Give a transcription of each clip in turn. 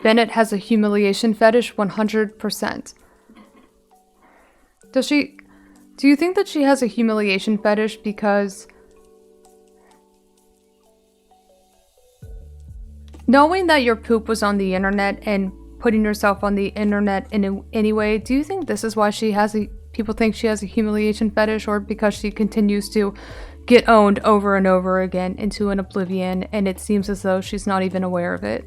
Bennett has a humiliation fetish 100%. Do you think that she has a humiliation fetish because knowing that your poop was on the internet and putting yourself on the internet in any way, do you think this is why people think she has a humiliation fetish, or because she continues to get owned over and over again into an oblivion and it seems as though she's not even aware of it?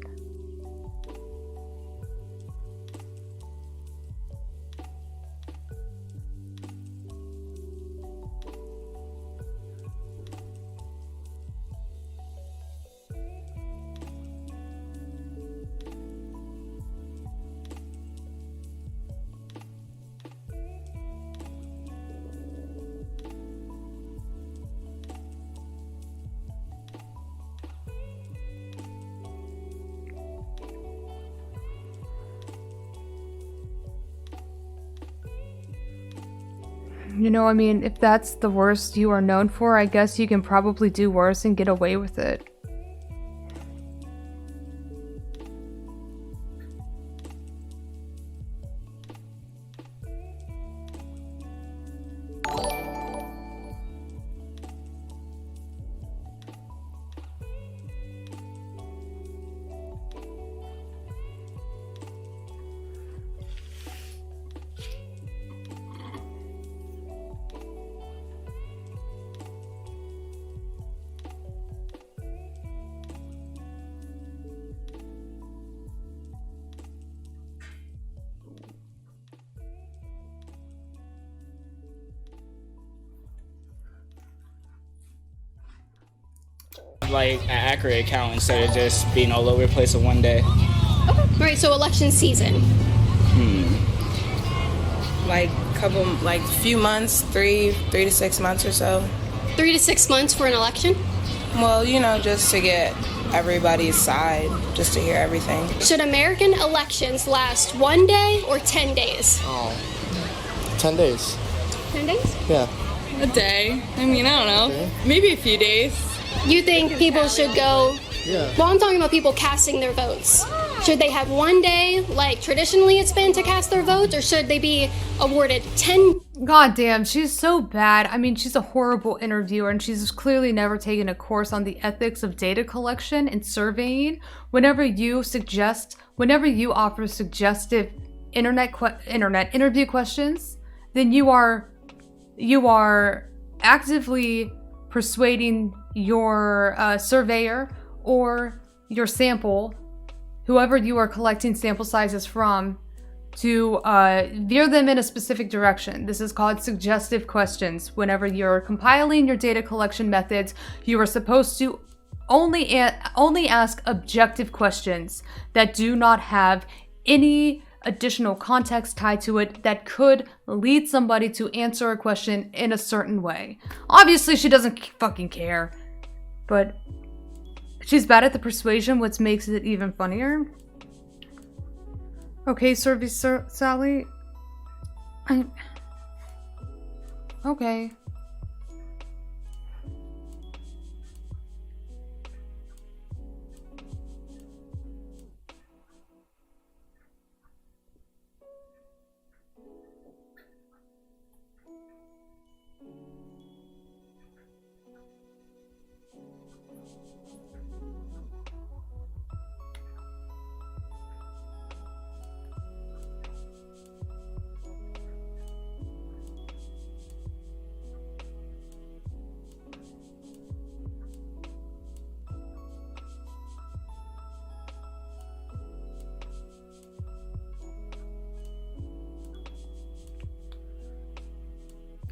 You know, I mean, if that's the worst you are known for, I guess you can probably do worse and get away with it. Like an accurate account instead of just being all over the place in one day. Okay. All right, so election season. Like few months, three to 6 months or so. 3 to 6 months for an election? Well, just to get everybody's side, just to hear everything. Should American elections last 1 day or 10 days? 10 days. 10 days? Yeah. A day. I mean, I don't know. Okay. Maybe a few days. You think people should go... Yeah. Well, I'm talking about people casting their votes. Should they have 1 day, like traditionally it's been, to cast their votes, or should they be awarded 10... God damn, she's so bad. I mean, she's a horrible interviewer, and she's clearly never taken a course on the ethics of data collection and surveying. Whenever you offer suggestive internet interview questions, then you are actively persuading your surveyor or your sample, whoever you are collecting sample sizes from, to veer them in a specific direction. This is called suggestive questions. Whenever you're compiling your data collection methods, you are supposed to only ask objective questions that do not have any additional context tied to it that could lead somebody to answer a question in a certain way. Obviously, she doesn't fucking care, but she's bad at the persuasion, which makes it even funnier. Okay, Sally. Okay.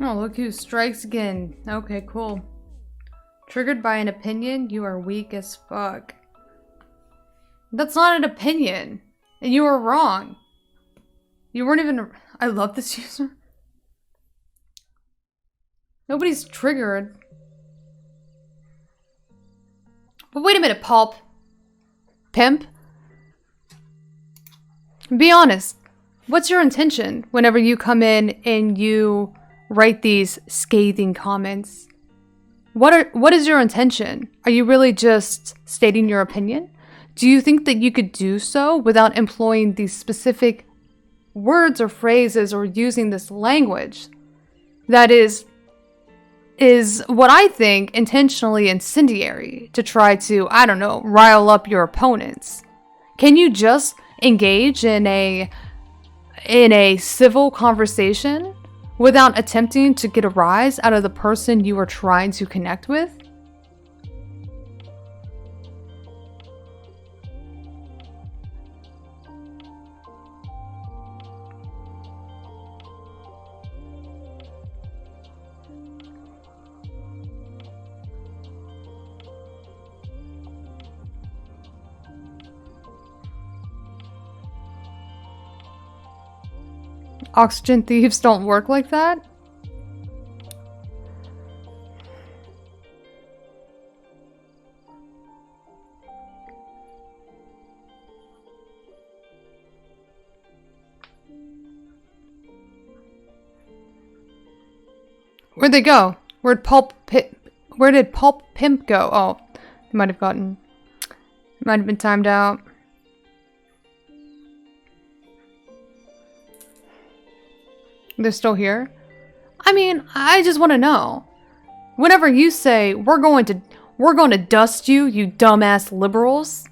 Oh, look who strikes again. Okay, cool. Triggered by an opinion? You are weak as fuck. That's not an opinion. And you were wrong. You weren't even... I love this user. Nobody's triggered. But wait a minute, Pulp. Pimp? Be honest. What's your intention whenever you come in and you write these scathing comments? What is your intention? Are you really just stating your opinion? do you think that you could do so without employing these specific words or phrases or using this language that is what I think intentionally incendiary to try to, I don't know, rile up your opponents? Can you just engage in a civil conversation without attempting to get a rise out of the person you are trying to connect with? Oxygen thieves don't work like that? Where'd they go? Where did Pulp Pimp go? Oh, he might have been timed out. They're still here? I mean, I just want to know. Whenever you say, we're going to dust you, you dumbass liberals,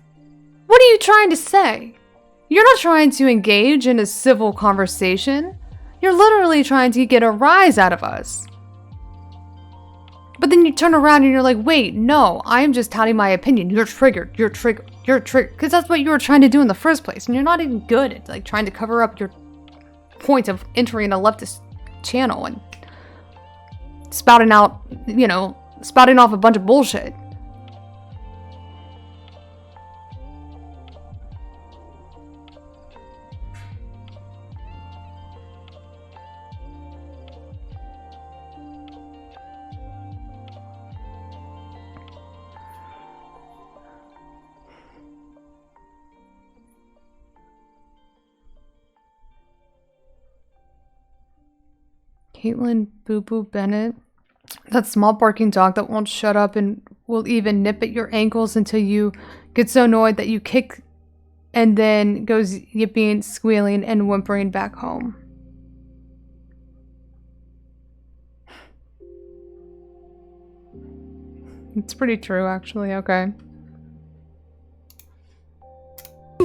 what are you trying to say? You're not trying to engage in a civil conversation. You're literally trying to get a rise out of us. But then you turn around and you're like, wait, no, I am just touting my opinion. You're triggered. Because that's what you were trying to do in the first place. And you're not even good at like trying to cover up your point of entering a leftist channel and spouting off a bunch of bullshit. Caitlin Boo Boo Bennett. That small barking dog that won't shut up and will even nip at your ankles until you get so annoyed that you kick and then goes yipping, squealing, and whimpering back home. It's pretty true, actually. Okay.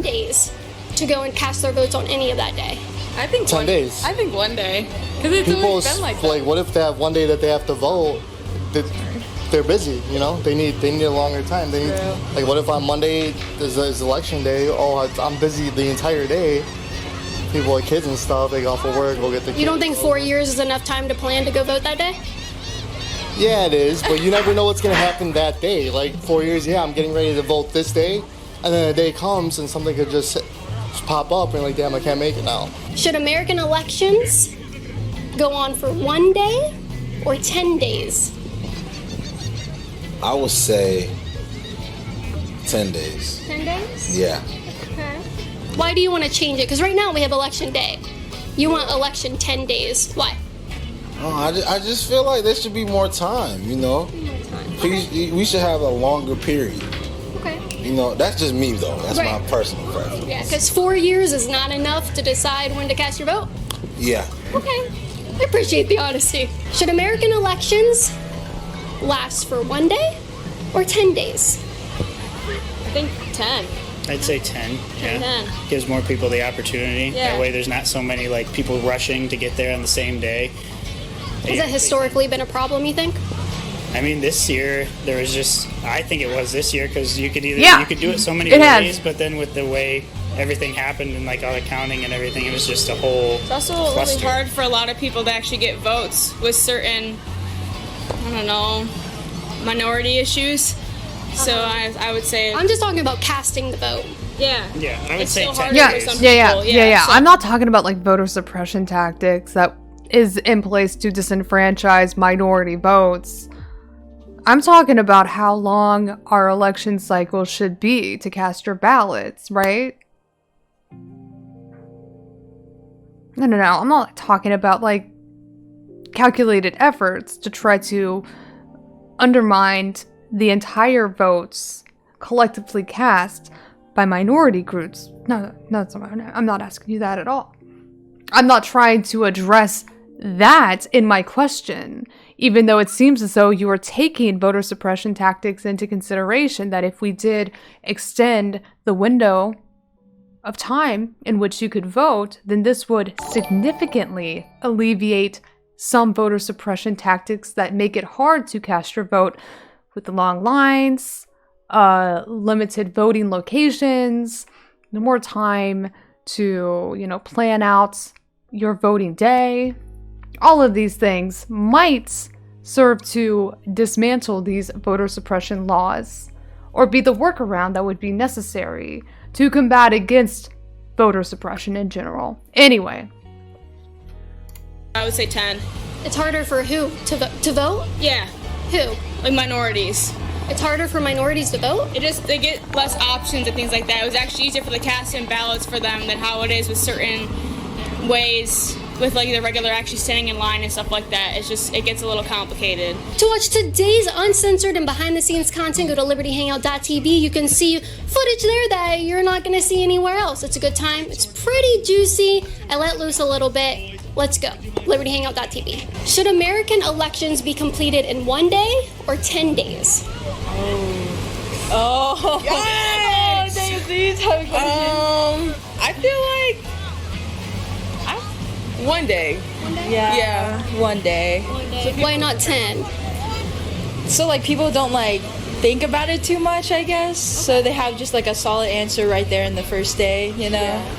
Days to go and cast their votes on any of that day. I think 10 days. I think one day. Because it's People, always been like that. what if they have one day that they have to vote? They're busy, you know. They need a longer time. They need, like, what if on Monday is election day? Oh, I'm busy the entire day. People with kids and stuff, they go off for work, go get the kids. You don't think 4 years is enough time to plan to go vote that day? Yeah, it is, but you never know what's gonna happen that day. Like 4 years, yeah, I'm getting ready to vote this day, and then a day comes and something could just pop up, and like, damn, I can't make it now. Should American elections go on for 1 day or 10 days? I would say 10 days. 10 days? Yeah. Okay. Why do you want to change it? Because right now we have election day. You want election 10 days. Why? Oh, I just feel like there should be more time, you know? More time. We should have a longer period. Okay. You know, that's just me, though. That's Right. my personal preference. Yeah, because 4 years is not enough to decide when to cast your vote. Yeah. Okay. I appreciate the honesty. Should American elections last for 1 day or 10 days? I think 10. I'd say 10. Yeah. 10. Gives more people the opportunity. Yeah. That way there's not so many like people rushing to get there on the same day. Has that historically been a problem, you think? I mean, this year there was just, I think it was this year because you could do it so many it has. ways, but then with the way everything happened and like all the counting and everything, it was just a whole It's also really cluster. hard for a lot of people to actually get votes with certain, I don't know, minority issues. So I would say, I'm just talking about casting the vote. yeah. Yeah, I would It's say still 10. harder Yeah, for some yeah. people. So- I'm not talking about like voter suppression tactics that is in place to disenfranchise minority votes. I'm talking about how long our election cycle should be to cast your ballots, right? No. I'm not talking about like calculated efforts to try to undermine the entire votes collectively cast by minority groups. No, I'm not asking you that at all. I'm not trying to address that in my question, even though it seems as though you are taking voter suppression tactics into consideration, that if we did extend the window of time in which you could vote, then this would significantly alleviate some voter suppression tactics that make it hard to cast your vote, with the long lines, limited voting locations, no more time to, plan out your voting day. All of these things might serve to dismantle these voter suppression laws, or be the workaround that would be necessary to combat against voter suppression in general. Anyway. I would say 10. It's harder for who to vote? Yeah, Who? like minorities. It's harder for minorities to vote? They get less options and things like that. It was actually easier for the cast-in ballots for them than how it is with certain ways with like the regular actually standing in line and stuff like that. It gets a little complicated. To watch today's uncensored and behind-the-scenes content, go to libertyhangout.tv. You can see footage there that you're not going to see anywhere else. It's a good time. It's pretty juicy. I let loose a little bit. Let's go. libertyhangout.tv. Should American elections be completed in 1 day or 10 days? Oh, these type of questions. I feel like 1 day. Yeah, 1 day. Why not 10? So like people don't like think about it too much, I guess. So they have just like a solid answer right there in the first day,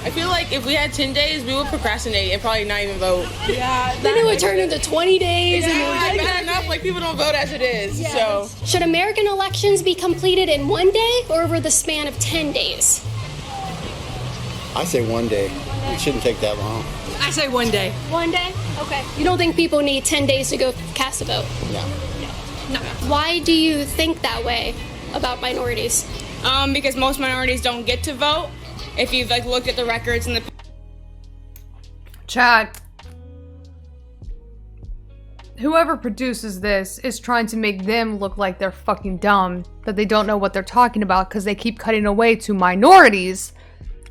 I feel like if we had 10 days, we would procrastinate and probably not even vote. Then it would turn into 20 days. It's bad enough, like people don't vote as it is. Yes. So Should American elections be completed in 1 day or over the span of 10 days? I say 1 day. It shouldn't take that long. I say 1 day. 1 day? Okay. You don't think people need 10 days to go cast a vote? Yeah. No. Why do you think that way about minorities? Because most minorities don't get to vote. If you've like looked at the records in the Chat. Whoever produces this is trying to make them look like they're fucking dumb, that they don't know what they're talking about because they keep cutting away to minorities,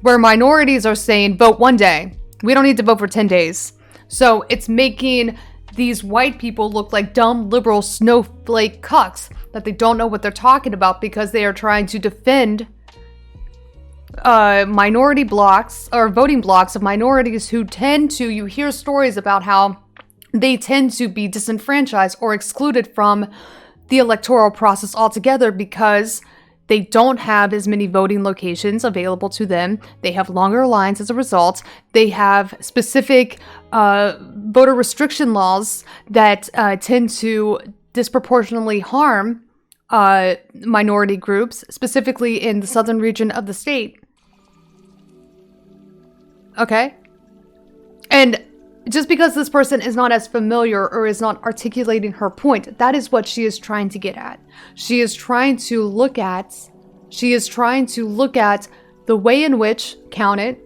where minorities are saying vote 1 day. We don't need to vote for 10 days. So it's making these white people look like dumb liberal snowflake cucks, that they don't know what they're talking about because they are trying to defend minority blocks or voting blocks of minorities who tend to, you hear stories about how they tend to be disenfranchised or excluded from the electoral process altogether because they don't have as many voting locations available to them. They have longer lines as a result. They have specific voter restriction laws that tend to disproportionately harm minority groups, specifically in the southern region of the state. Okay? And just because this person is not as familiar or is not articulating her point, that is what she is trying to get at. She is trying to look at the way in which, count it,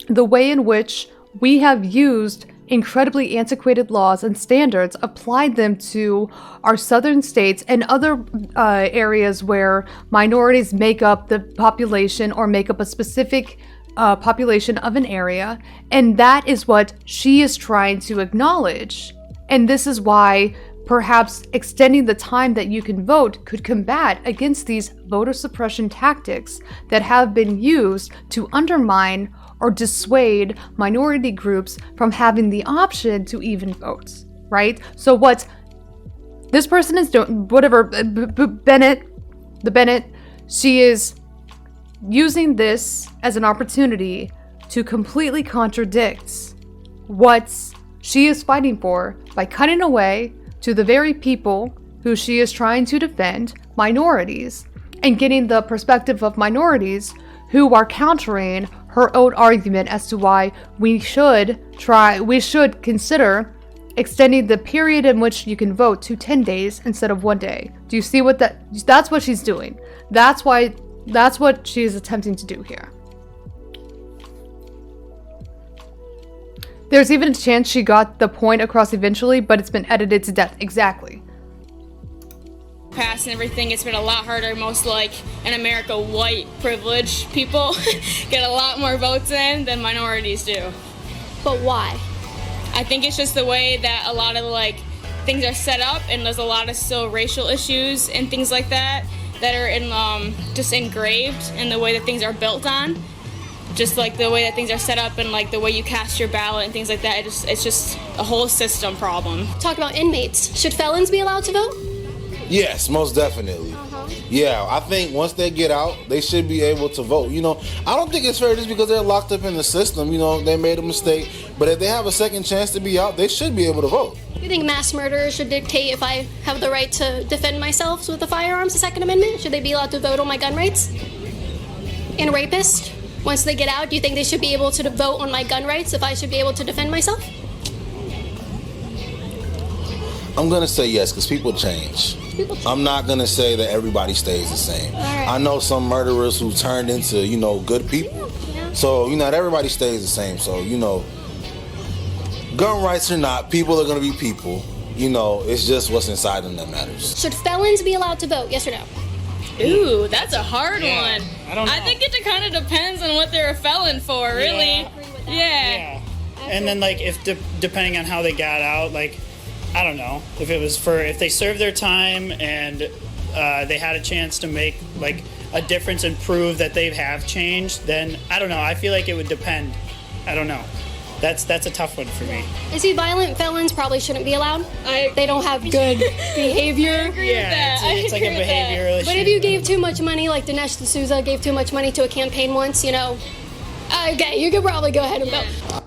the way in which we have used incredibly antiquated laws and standards, applied them to our southern states and other areas where minorities make up the population or make up a specific population of an area, and that is what she is trying to acknowledge. And this is why perhaps extending the time that you can vote could combat against these voter suppression tactics that have been used to undermine or dissuade minority groups from having the option to even vote, right? So what this person is doing, Bennett, she is using this as an opportunity to completely contradict what she is fighting for by cutting away to the very people who she is trying to defend, minorities, and getting the perspective of minorities who are countering her own argument as to why we should consider extending the period in which you can vote to 10 days instead of 1 day. Do you see what that's what she's doing? That's what she is attempting to do here. There's even a chance she got the point across eventually, but it's been edited to death. Exactly. passed and everything, it's been a lot harder. Most, like, in America, white privileged people get a lot more votes in than minorities do. But why? I think it's just the way that a lot of, like, things are set up, and there's a lot of still racial issues and things like that are in just engraved in the way that things are built on. Just like the way that things are set up and like the way you cast your ballot and things like that. It's just a whole system problem. Talk about inmates. Should felons be allowed to vote? Yes, most definitely. Yeah, I think once they get out, they should be able to vote. You know, I don't think it's fair just because they're locked up in the system. You know, they made a mistake. But if they have a second chance to be out, they should be able to vote. You think mass murderers should dictate if I have the right to defend myself with the firearms, the Second Amendment? Should they be allowed to vote on my gun rights? And rapists, once they get out, do you think they should be able to vote on my gun rights if I should be able to defend myself? I'm going to say yes, because people change. I'm not going to say that everybody stays the same. Right. I know some murderers who turned into, you know, good people. Yeah. So, you know, not everybody stays the same. So, you know, gun rights or not, people are going to be people. You know, it's just what's inside them that matters. Should felons be allowed to vote, yes or no? Ooh, that's a hard one. I don't know. I think it kind of depends on what they're a felon for, really. Yeah. And then, like, if depending on how they got out, like, I don't know, if they served their time and they had a chance to make, like, a difference and prove that they have changed, then, I don't know, I feel like it would depend. I don't know. That's a tough one for me. I see violent felons probably shouldn't be allowed. They don't have good behavior. It's like a behavioral issue. But if you gave too much money, like Dinesh D'Souza gave too much money to a campaign once, you know, okay, you could probably go ahead and vote.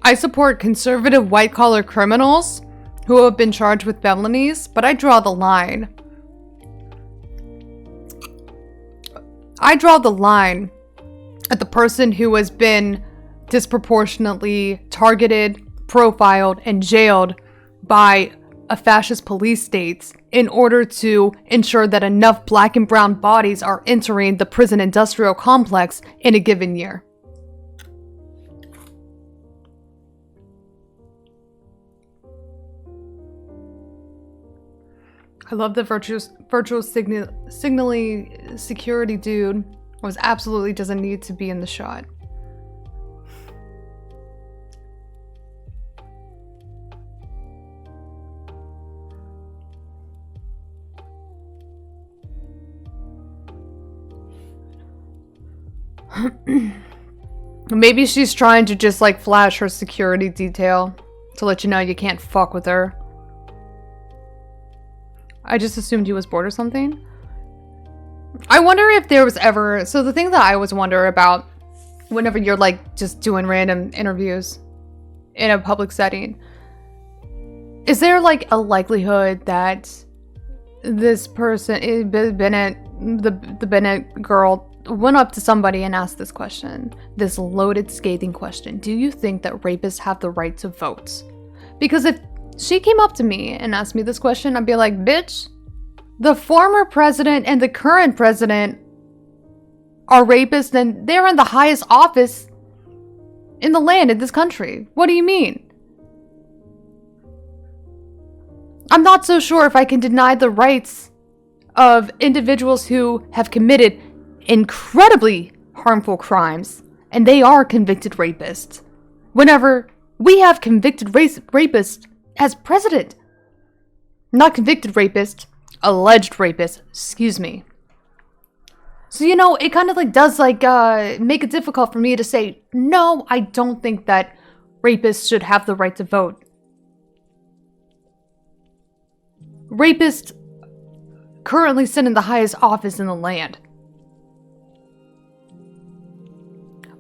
I support conservative white-collar criminals who have been charged with felonies, but I draw the line. I draw the line at the person who has been disproportionately targeted, profiled, and jailed by a fascist police state in order to ensure that enough black and brown bodies are entering the prison industrial complex in a given year. I love the virtual signaling security dude. Was absolutely doesn't need to be in the shot. Maybe she's trying to just like flash her security detail to let you know you can't fuck with her. I just assumed he was bored or something. I wonder if there was ever... So the thing that I always wonder about whenever you're like just doing random interviews in a public setting, is there like a likelihood that this person, Bennett, the Bennett girl, went up to somebody and asked this question, this loaded, scathing question? Do you think that rapists have the right to vote? Because if she came up to me and asked me this question, I'd be like, bitch, the former president and the current president are rapists and they're in the highest office in the land in this country. What do you mean? I'm not so sure if I can deny the rights of individuals who have committed incredibly harmful crimes and they are convicted rapists. Whenever we have convicted rapists as president. Not convicted rapist, alleged rapist, excuse me. So, you know, it kind of like does like make it difficult for me to say, no, I don't think that rapists should have the right to vote. Rapists currently sit in the highest office in the land.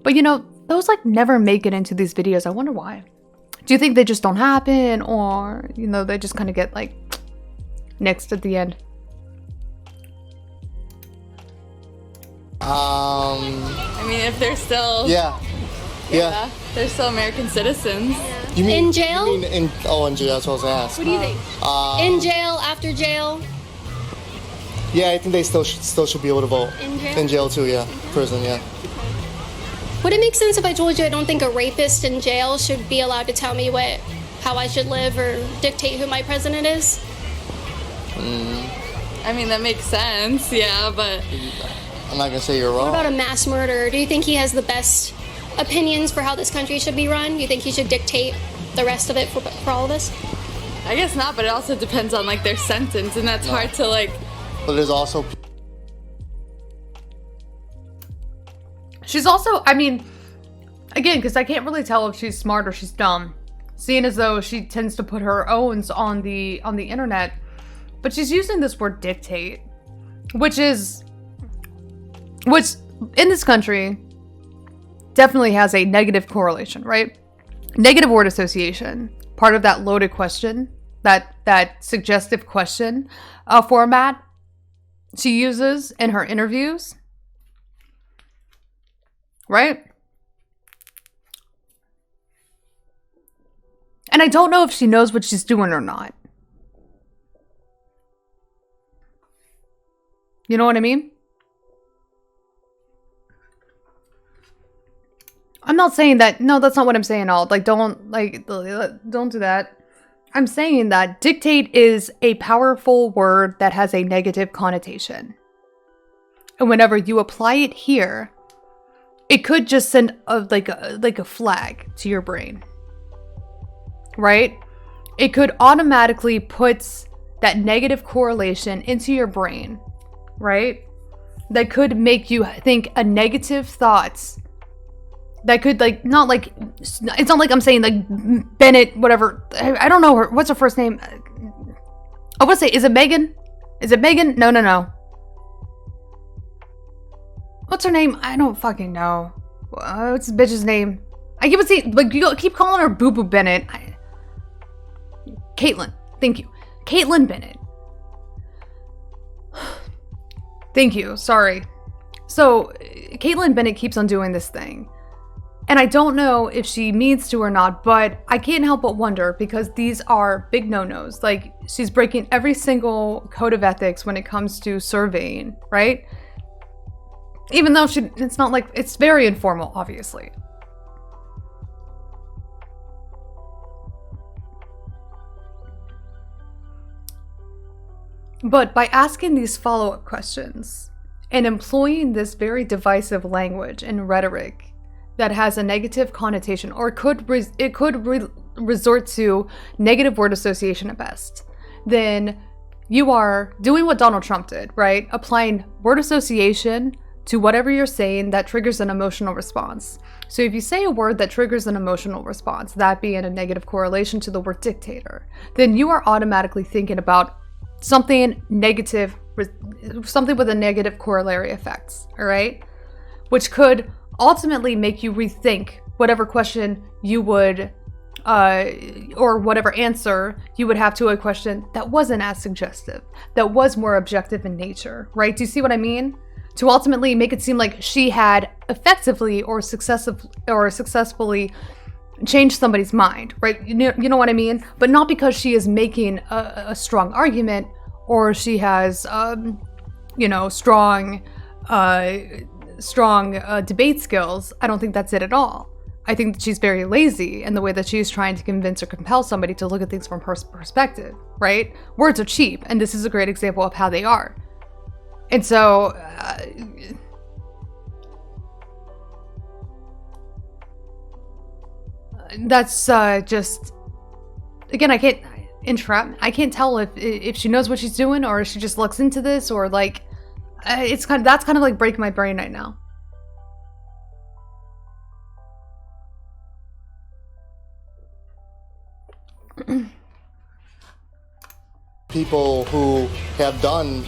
But you know, those like never make it into these videos. I wonder why. Do you think they just don't happen, or, you know, they just kind of get, like, next at the end? I mean, if they're still... Yeah. They're still American citizens. You mean, in jail? You mean in jail, that's what I was asked. What do you think? In jail, after jail? Yeah, I think they still should be able to vote. In jail? In jail too, yeah. Prison, yeah. Would it make sense if I told you I don't think a rapist in jail should be allowed to tell me how I should live or dictate who my president is? I mean, that makes sense, yeah, but... I'm not gonna say you're wrong. What about a mass murderer? Do you think he has the best opinions for how this country should be run? You think he should dictate the rest of it for all of us? I guess not, but it also depends on, like, their sentence, and that's hard to, like... But there's also... She's also, I mean, again, because I can't really tell if she's smart or she's dumb, seeing as though she tends to put her owns on the internet, but she's using this word dictate, which in this country definitely has a negative correlation, right? Negative word association, part of that loaded question, that suggestive question format she uses in her interviews, right? And I don't know if she knows what she's doing or not. You know what I mean? I'm not saying that, no, that's not what I'm saying at all. Don't do that. I'm saying that dictate is a powerful word that has a negative connotation. And whenever you apply it here, it could just send a flag to your brain. Right? It could automatically put that negative correlation into your brain, right? That could make you think a negative thoughts. That could it's not like I'm saying like Bennett, whatever. I don't know her. What's her first name? I want to say, is it Megan? Is it Megan? No. What's her name? I don't fucking know. What's this bitch's name? I keep saying, like, you keep calling her Boo Boo Bennett. Caitlin. Thank you. Caitlin Bennett. Thank you. Sorry. So, Caitlin Bennett keeps on doing this thing. And I don't know if she means to or not, but I can't help but wonder, because these are big no-nos. Like, she's breaking every single code of ethics when it comes to surveying, right? Even though it's not like, it's very informal, obviously. But by asking these follow-up questions and employing this very divisive language and rhetoric that has a negative connotation, or it could resort to negative word association at best, then you are doing what Donald Trump did, right? Applying word association to whatever you're saying that triggers an emotional response. So if you say a word that triggers an emotional response, that being a negative correlation to the word dictator, then you are automatically thinking about something negative, something with a negative corollary effects, all right? Which could ultimately make you rethink whatever question you would, or whatever answer you would have to a question that wasn't as suggestive, that was more objective in nature, right? Do you see what I mean? To ultimately make it seem like she had effectively or successfully changed somebody's mind, right? You know what I mean? But not because she is making a strong argument, or she has, strong debate skills. I don't think that's it at all. I think that she's very lazy in the way that she's trying to convince or compel somebody to look at things from her perspective, right? Words are cheap, and this is a great example of how they are. And so, that's just, again, I can't tell if she knows what she's doing, or if she just looks into this, or like, that's kind of like breaking my brain right now. People who have done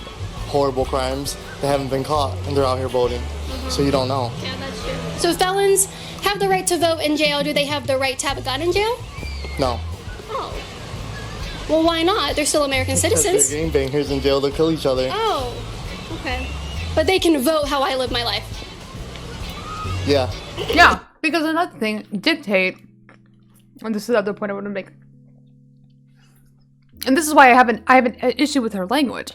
horrible crimes that haven't been caught, and they're out here voting. So you don't know. Yeah, that's true. So felons have the right to vote in jail. Do they have the right to have a gun in jail? No. Oh. Well, why not? They're still American citizens. They're gangbangers in jail to kill each other. Oh, okay. But they can vote how I live my life. Yeah. Yeah, because another thing, dictate, and this is the other point I want to make, and this is why I have an issue with her language.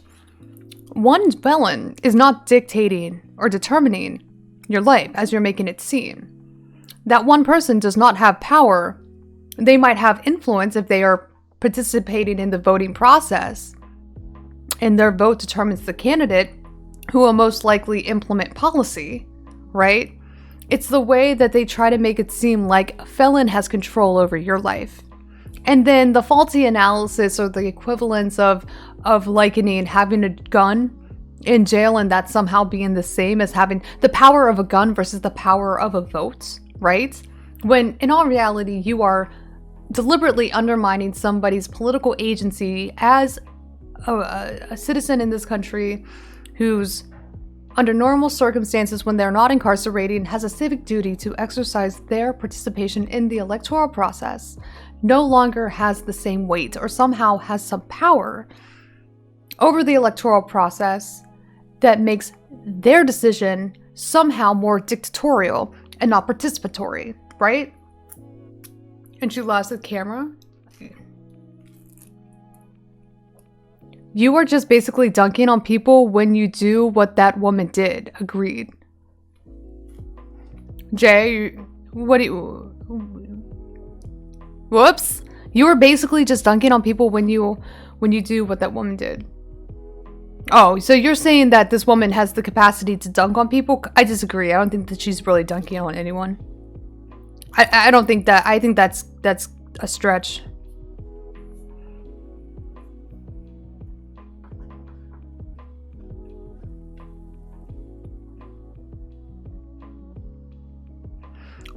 One felon is not dictating or determining your life as you're making it seem. That one person does not have power. They might have influence if they are participating in the voting process, and their vote determines the candidate who will most likely implement policy, right? It's the way that they try to make it seem like a felon has control over your life. And then the faulty analysis or the equivalence of likening having a gun in jail and that somehow being the same as having the power of a gun versus the power of a vote, right? When in all reality, you are deliberately undermining somebody's political agency as a citizen in this country who's under normal circumstances, when they're not incarcerated, has a civic duty to exercise their participation in the electoral process, no longer has the same weight or somehow has some power over the electoral process that makes their decision somehow more dictatorial and not participatory, right? And she lost the camera. You are just basically dunking on people when you do what that woman did. Agreed. Jay, what do you... Whoops. You were basically just dunking on people when you do what that woman did. Oh, so you're saying that this woman has the capacity to dunk on people? I disagree. I don't think that she's really dunking on anyone. I don't think that. I think that's a stretch.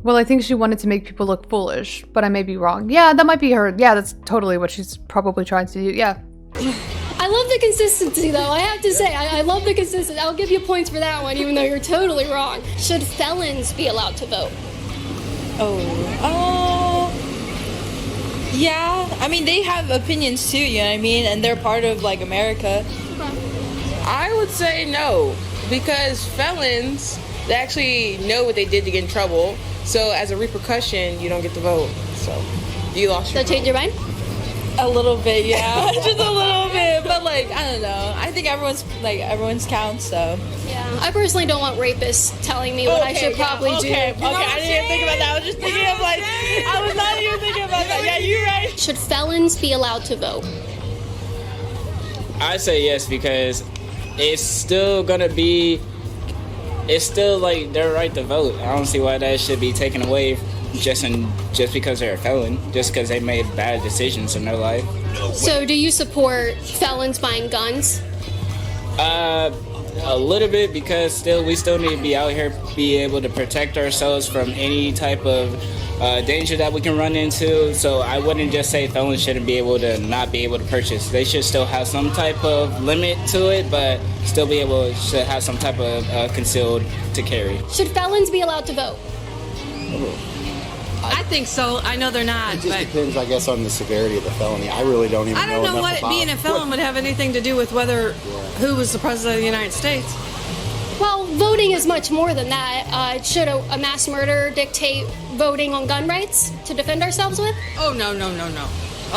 Well, I think she wanted to make people look foolish, but I may be wrong. Yeah, that might be her. Yeah, that's totally what she's probably trying to do. Yeah. I love the consistency, though. I have to say, I love the consistency. I'll give you points for that one, even though you're totally wrong. Should felons be allowed to vote? Yeah. I mean, they have opinions too, you know what I mean? And they're part of, like, America. I would say no, because felons, they actually know what they did to get in trouble. So as a repercussion, you don't get to vote. So you lost your vote. So change your mind? A little bit, yeah. Just a little bit. But, like, I don't know. I think everyone's counts, so. Yeah. I personally don't want rapists telling me what I should probably do. Okay, I didn't even think about that. I was just thinking of, like, I was not even thinking about that. Yeah, you're right. Should felons be allowed to vote? I say yes, because it's still gonna be, it's still like their right to vote. I don't see why that should be taken away just because they're a felon, just because they made bad decisions in their life. So do you support felons buying guns? A little bit, because we still need to be out here, be able to protect ourselves from any type of danger that we can run into. So I wouldn't just say felons shouldn't be able to not be able to purchase. They should still have some type of limit to it, but still be able to have some type of concealed to carry. Should felons be allowed to vote? I think so. I know they're not. It just depends, I guess, on the severity of the felony. I really don't even know. I don't know enough what about being a felon would have anything to do with who was the president of the United States. Well, voting is much more than that. Should a mass murder dictate voting on gun rights to defend ourselves with? Oh, no.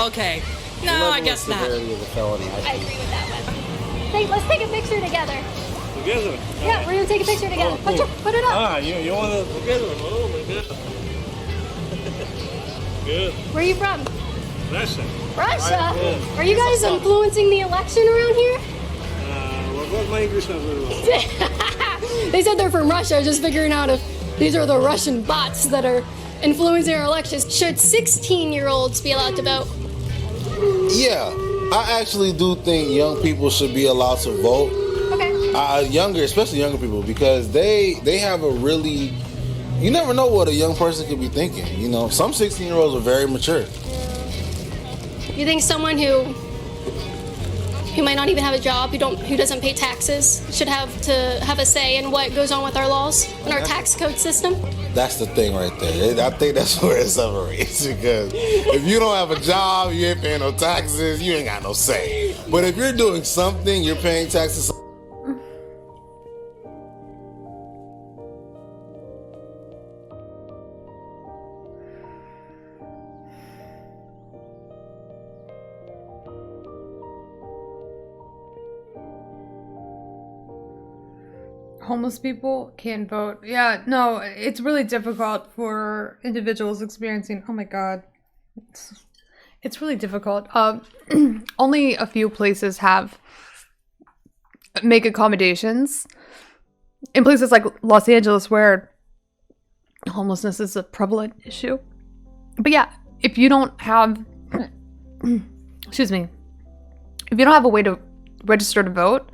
Okay. No, I guess not. Severity of the felony, I agree with that one. Hey, let's take a picture together. Together? Yeah, we're gonna take a picture together. Oh, cool. Put it up. Ah, you want to together? Oh my goodness. Good. Where are you from? Russia. Russia? Are you guys influencing the election around here? Well, my English not very well. They said they're from Russia, just figuring out if these are the Russian bots that are influencing our elections. Should 16-year-olds be allowed to vote? Yeah, I actually do think young people should be allowed to vote. Okay. Especially younger people, because they have a really, you never know what a young person could be thinking. You know, some 16-year-olds are very mature. You think someone who might not even have a job, who doesn't pay taxes, should have a say in what goes on with our laws and our tax code system? That's the thing right there. I think that's where it separates, because if you don't have a job, you ain't paying no taxes, you ain't got no say. But if you're doing something, you're paying taxes. Homeless people can vote. Yeah, no, it's really difficult for individuals experiencing, oh my god, it's really difficult. Only a few places have make accommodations in places like Los Angeles where homelessness is a prevalent issue. But yeah, if you don't have, excuse me, if you don't have a way to register to vote,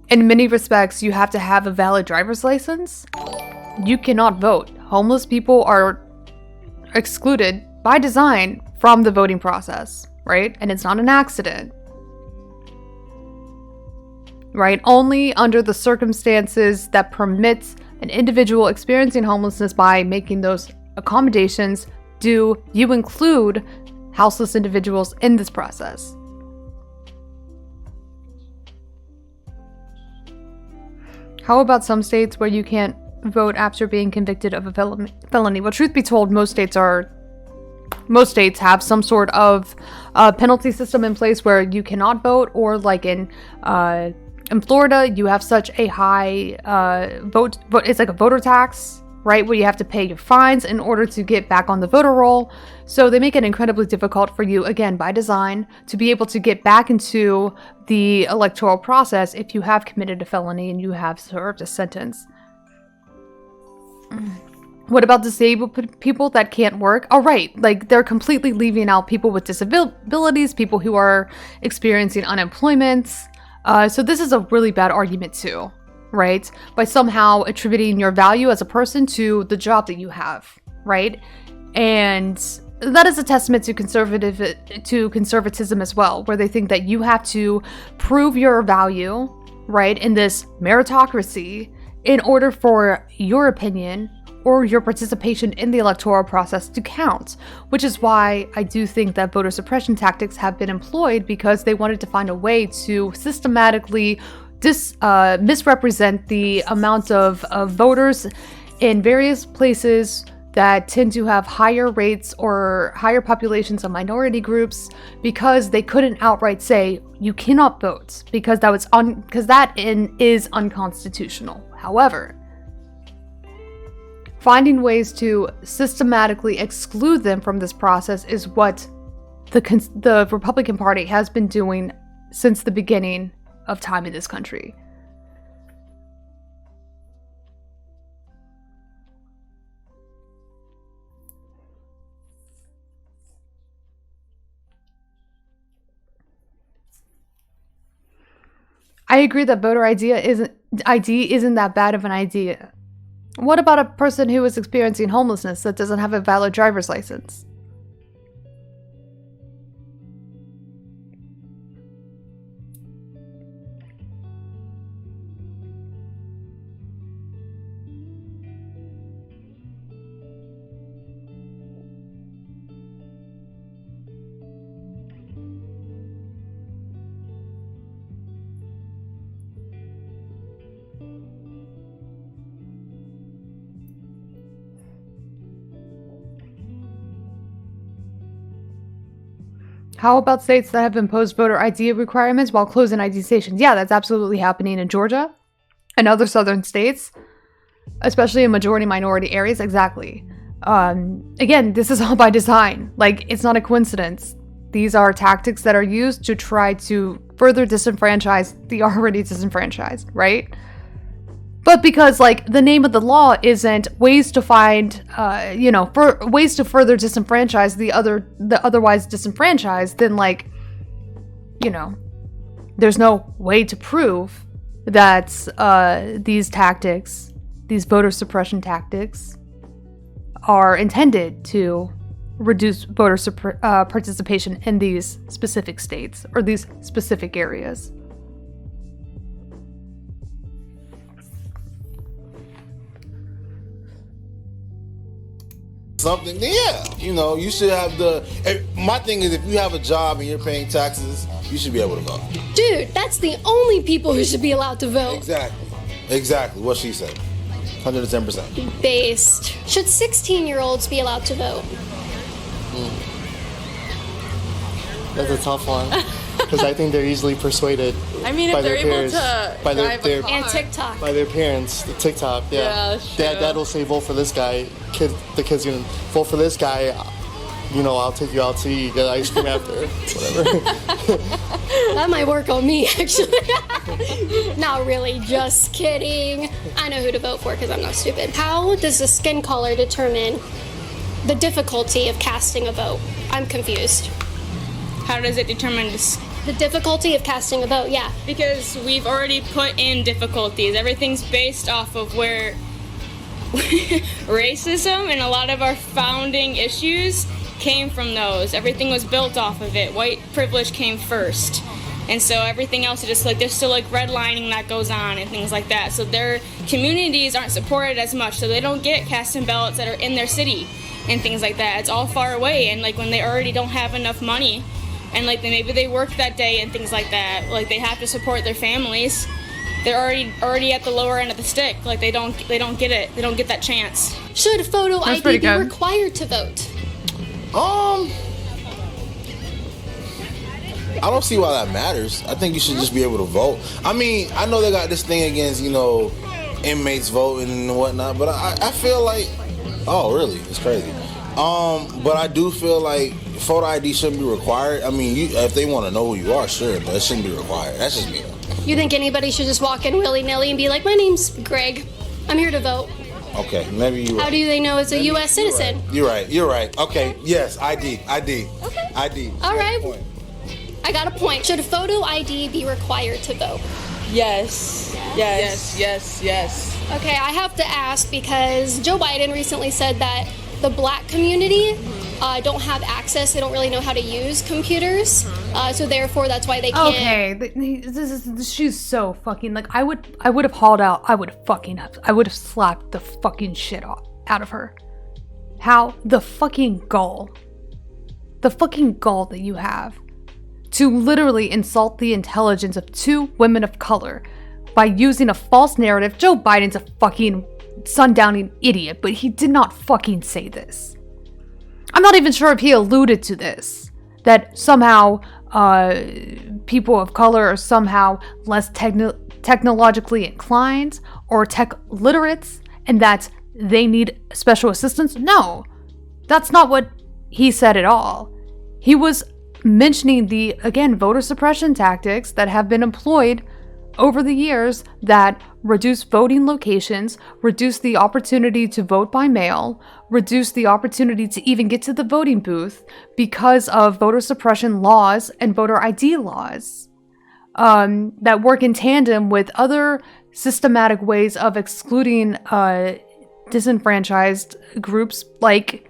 in many respects, you have to have a valid driver's license. You cannot vote. Homeless people are excluded by design from the voting process, right? And it's not an accident, right? Only under the circumstances that permits an individual experiencing homelessness by making those accommodations do you include houseless individuals in this process. How about some states where you can't vote after being convicted of a felony? Well, truth be told, most states have some sort of penalty system in place where you cannot vote, or like in Florida, you have such a high vote. It's like a voter tax, right? Where you have to pay your fines in order to get back on the voter roll. So they make it incredibly difficult for you, again, by design, to be able to get back into the electoral process if you have committed a felony and you have served a sentence. What about disabled people that can't work? Oh, right. Like, they're completely leaving out people with disabilities, people who are experiencing unemployment. So this is a really bad argument too, right? By somehow attributing your value as a person to the job that you have, right? And that is a testament to conservatism as well, where they think that you have to prove your value, right, in this meritocracy in order for your opinion or your participation in the electoral process to count, which is why I do think that voter suppression tactics have been employed, because they wanted to find a way to systematically misrepresent the amount of voters in various places that tend to have higher rates or higher populations of minority groups, because they couldn't outright say you cannot vote because that is unconstitutional. However, finding ways to systematically exclude them from this process is what the Republican Party has been doing since the beginning of time in this country. I agree that voter ID isn't that bad of an idea. What about a person who is experiencing homelessness that doesn't have a valid driver's license? How about states that have imposed voter ID requirements while closing ID stations? Yeah, that's absolutely happening in Georgia and other southern states, especially in majority-minority areas. Exactly. Again, this is all by design. Like, it's not a coincidence. These are tactics that are used to try to further disenfranchise the already disenfranchised, right? But because, like, the name of the law isn't ways to find, ways to further disenfranchise the otherwise disenfranchised, then, like, there's no way to prove that these tactics, these voter suppression tactics, are intended to reduce voter participation in these specific states or these specific areas. Something, yeah. You should have my thing is, if you have a job and you're paying taxes, you should be able to vote. Dude, that's the only people who should be allowed to vote. Exactly what she said. 110%. Based. Should 16-year-olds be allowed to vote? That's a tough one, because I think they're easily persuaded. I mean, if by they're their able peers, to by drive a car. And TikTok. By their parents, the TikTok, yeah. Yeah, that's true. Dad will say vote for this guy. The kid's gonna vote for this guy. you know, I'll take you out to eat, get ice cream after, whatever. That might work on me, actually. Not really, just kidding. I know who to vote for because I'm not stupid. How does the skin color determine the difficulty of casting a vote? I'm confused. How does it determine this? The difficulty of casting a vote, yeah. Because we've already put in difficulties. Everything's based off of where racism and a lot of our founding issues came from those. Everything was built off of it. White privilege came first. And so everything else is just like, there's still like redlining that goes on and things like that. So their communities aren't supported as much. So they don't get casting ballots that are in their city and things like that. It's all far away. And like when they already don't have enough money and like maybe they work that day and things like that, like they have to support their families. They're already at the lower end of the stick. Like they don't get it. They don't get that chance. Should photo That's ID be good. required to vote? I don't see why that matters. I think you should just be able to vote. I mean, I know they got this thing against, you know, inmates voting and whatnot, but I feel like, oh, really? It's crazy. But I do feel like photo ID shouldn't be required. I mean, if they want to know who you are, sure, but it shouldn't be required. That's just me. You think anybody should just walk in willy-nilly and be like, my name's Greg, I'm here to vote? Okay, maybe you're right. How do they know it's a U.S. citizen? You're right. Okay, yes, ID. Okay. ID. All right. I got a point. Should a photo ID be required to vote? Yes. Yes. Okay, I have to ask because Joe Biden recently said that the black community don't have access. They don't really know how to use computers. So therefore, that's why they can't. Okay, she's so fucking like I would have hauled out. I would have slapped the fucking shit out of her. How the fucking gall that you have to literally insult the intelligence of two women of color by using a false narrative. Joe Biden's a fucking sundowning idiot, but he did not fucking say this. I'm not even sure if he alluded to this, that somehow people of color are somehow less technologically inclined or tech literates and that they need special assistance. No, that's not what he said at all. He was mentioning the, again, voter suppression tactics that have been employed over the years that reduce voting locations, reduce the opportunity to vote by mail, reduce the opportunity to even get to the voting booth because of voter suppression laws and voter ID laws that work in tandem with other systematic ways of excluding disenfranchised groups, like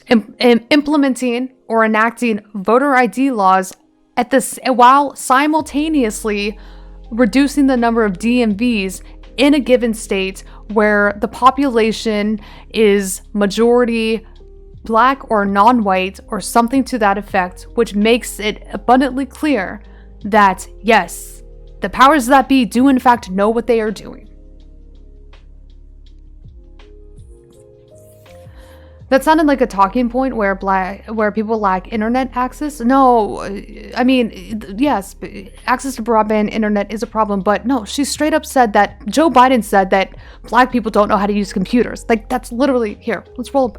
implementing or enacting voter ID laws at this while simultaneously reducing the number of DMVs in a given state where the population is majority black or non-white or something to that effect, which makes it abundantly clear that yes, the powers that be do in fact know what they are doing. That sounded like a talking point where people lack internet access. No, I mean, yes, access to broadband internet is a problem, but no, she straight up said that, Joe Biden said that black people don't know how to use computers. Like, that's literally, here, let's roll.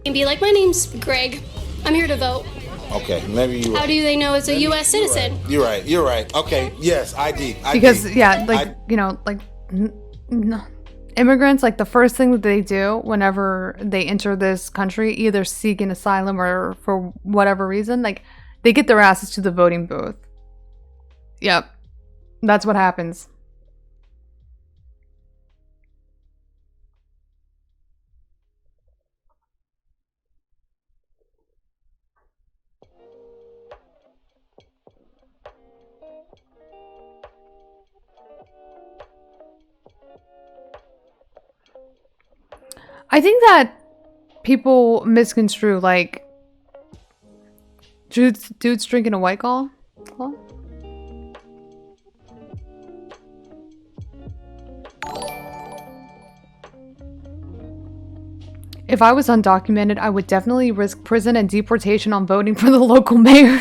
And be like, my name's Greg, I'm here to vote. Okay, maybe you're right. How do they know it's a U.S. citizen? You're right. Okay, yes, ID. Because, yeah, like, immigrants, like the first thing that they do whenever they enter this country, either seek an asylum or for whatever reason, like they get their asses to the voting booth. Yep. That's what happens. I think that people misconstrue, like, dude's drinking a White Claw. If I was undocumented, I would definitely risk prison and deportation on voting for the local mayor.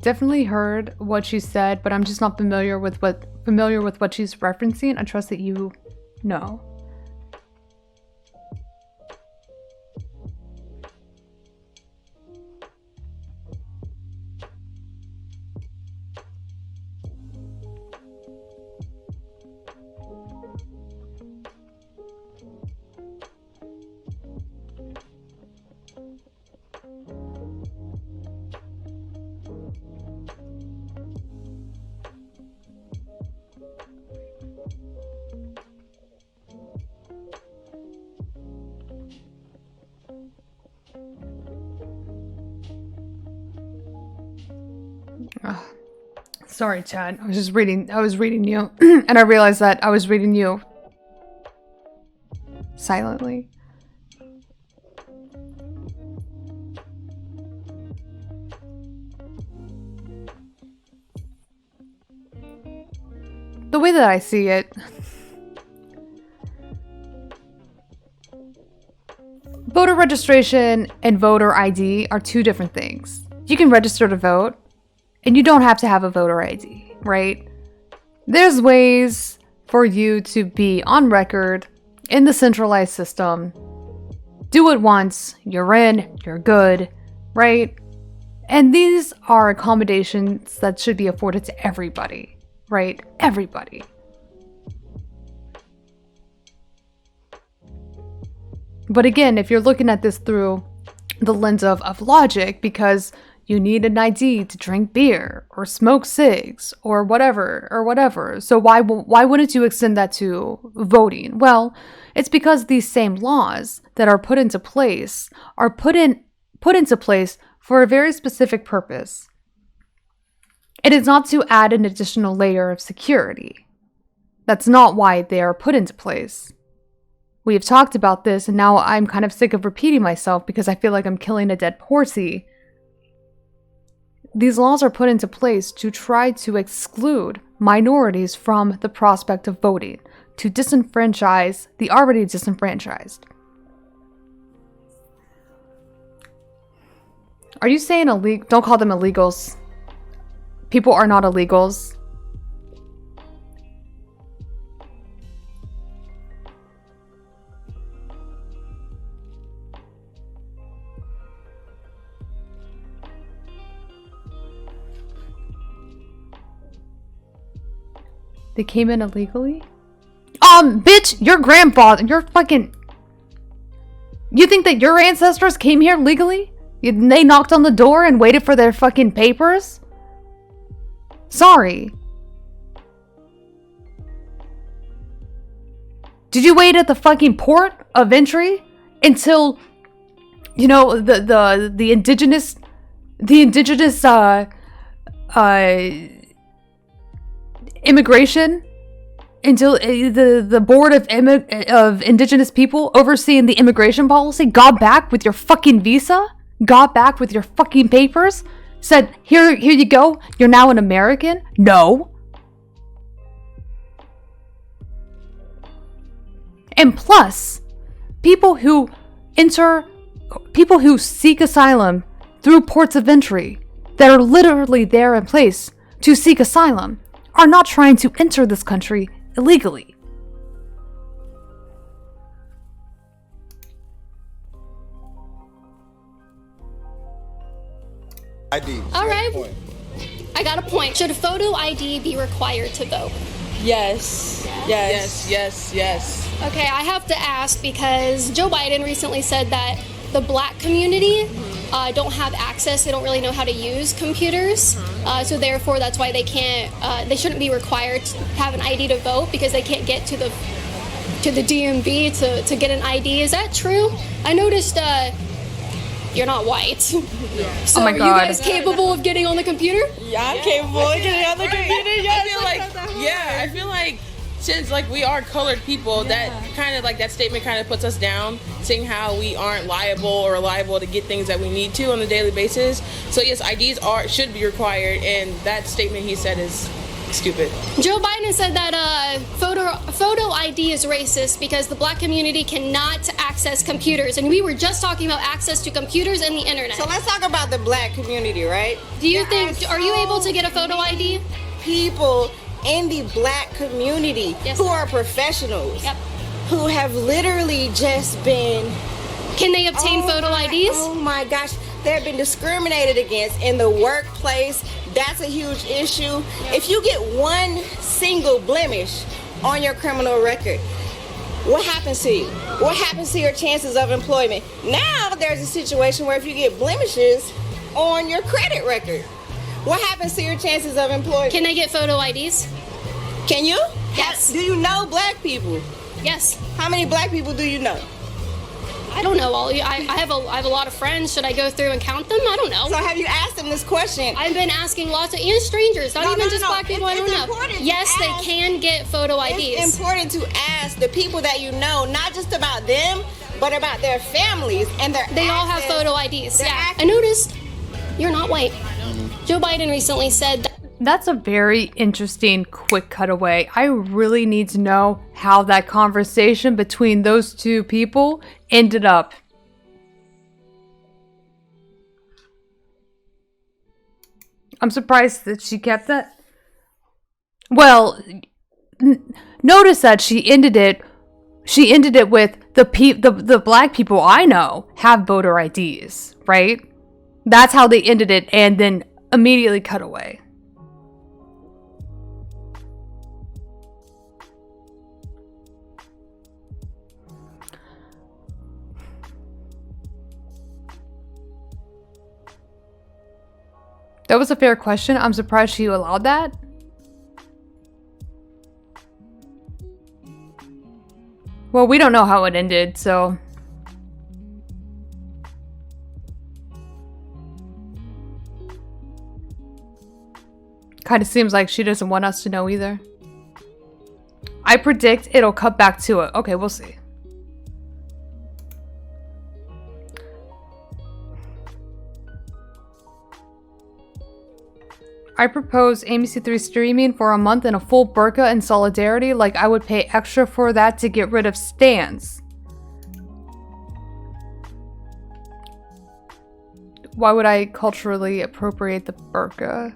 definitely heard what she said, but I'm just not familiar with what she's referencing. I trust that you know. Sorry, Chad. I was reading you, and I realized that I was reading you silently. The way that I see it, voter registration and voter ID are two different things. You can register to vote, and you don't have to have a voter ID, right? There's ways for you to be on record in the centralized system. Do it once, you're in, you're good, right? And these are accommodations that should be afforded to everybody, right? Everybody. But again, if you're looking at this through the lens of logic, because you need an ID to drink beer or smoke cigs or whatever. So why wouldn't you extend that to voting? Well, it's because these same laws that are put into place are put into place for a very specific purpose. It is not to add an additional layer of security. That's not why they are put into place. We have talked about this, and now I'm kind of sick of repeating myself because I feel like I'm killing a dead horsey. These laws are put into place to try to exclude minorities from the prospect of voting, to disenfranchise the already disenfranchised. Are you saying don't call them illegals? People are not illegals. They came in illegally? Bitch, your grandfather, you think that your ancestors came here legally? They knocked on the door and waited for their fucking papers? Sorry. Did you wait at the fucking port of entry until, the indigenous immigration, until the board of indigenous people overseeing the immigration policy got back with your fucking visa, got back with your fucking papers, said, here you go, you're now an American? No. And plus, people who seek asylum through ports of entry that are literally there in place to seek asylum are not trying to enter this country illegally. ID. All right. I got a point. Should a photo ID be required to vote? Yes. Okay, I have to ask because Joe Biden recently said that the black community don't have access. They don't really know how to use computers. So therefore, that's why they shouldn't be required to have an ID to vote because they can't get to the DMV to get an ID. Is that true? I noticed you're not white. So oh my God. Are you guys capable of getting on the computer? Yeah, I'm capable of getting on the computer. Yes. I feel like since we are colored people, that kind of that statement kind of puts us down, saying how we aren't liable or reliable to get things that we need to on a daily basis. So yes, IDs should be required, and that statement he said is stupid. Joe Biden said that photo ID is racist because the black community cannot access computers, and we were just talking about access to computers and the internet. So let's talk about the black community, right? Do you think, are you able to get a photo ID? People in the black community who are professionals, who have literally just been... Can they obtain photo IDs? Oh my gosh, they've been discriminated against in the workplace. That's a huge issue. If you get one single blemish on your criminal record, what happens to you? What happens to your chances of employment? Now there's a situation where if you get blemishes on your credit record, what happens to your chances of employment? Can I get photo IDs? Can you? Yes. Do you know black people? Yes. How many black people do you know? I don't know all. I have a lot of friends. Should I go through and count them? I don't know. So have you asked them this question? I've been asking lots of, and strangers, not even just black people. I don't know. Yes, they can get photo IDs. It's important to ask the people that you know, not just about them, but about their families and their. They all have photo IDs. Yeah, I noticed. You're not white. Joe Biden recently said that. That's a very interesting quick cutaway. I really need to know how that conversation between those two people ended up. I'm surprised that she kept that. Well, notice that she ended it with the black people I know have voter IDs, right? That's how they ended it, and then immediately cut away. That was a fair question. I'm surprised she allowed that. Well, we don't know how it ended, so... Kind of seems like she doesn't want us to know either. I predict it'll cut back to it. Okay, we'll see. I propose AMC3 streaming for a month in a full burqa in solidarity, like I would pay extra for that to get rid of stans. Why would I culturally appropriate the burqa?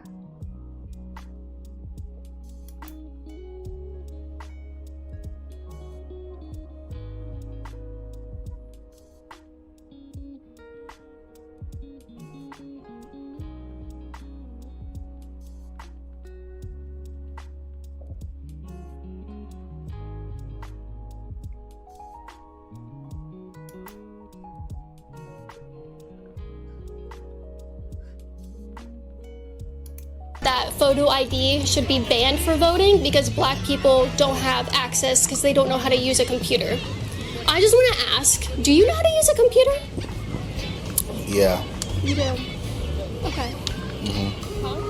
That photo ID should be banned for voting because black people don't have access because they don't know how to use a computer. I just want to ask, do you know how to use a computer? Yeah. You do. Okay.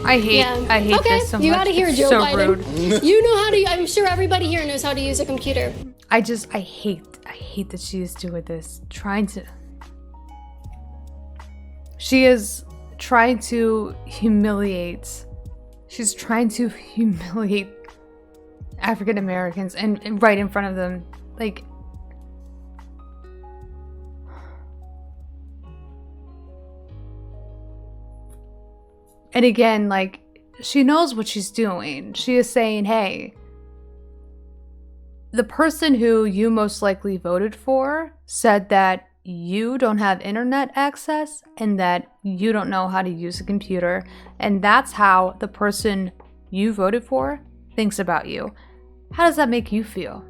I hate this so much. You gotta hear It's Joe so Biden. rude. You know how to. I'm sure everybody here knows how to use a computer. I hate that she is doing this. She is trying to humiliate. She's trying to humiliate African Americans and right in front of them. Like, and again, like, she knows what she's doing. She is saying, hey, the person who you most likely voted for said that you don't have internet access and that you don't know how to use a computer, and that's how the person you voted for thinks about you. How does that make you feel?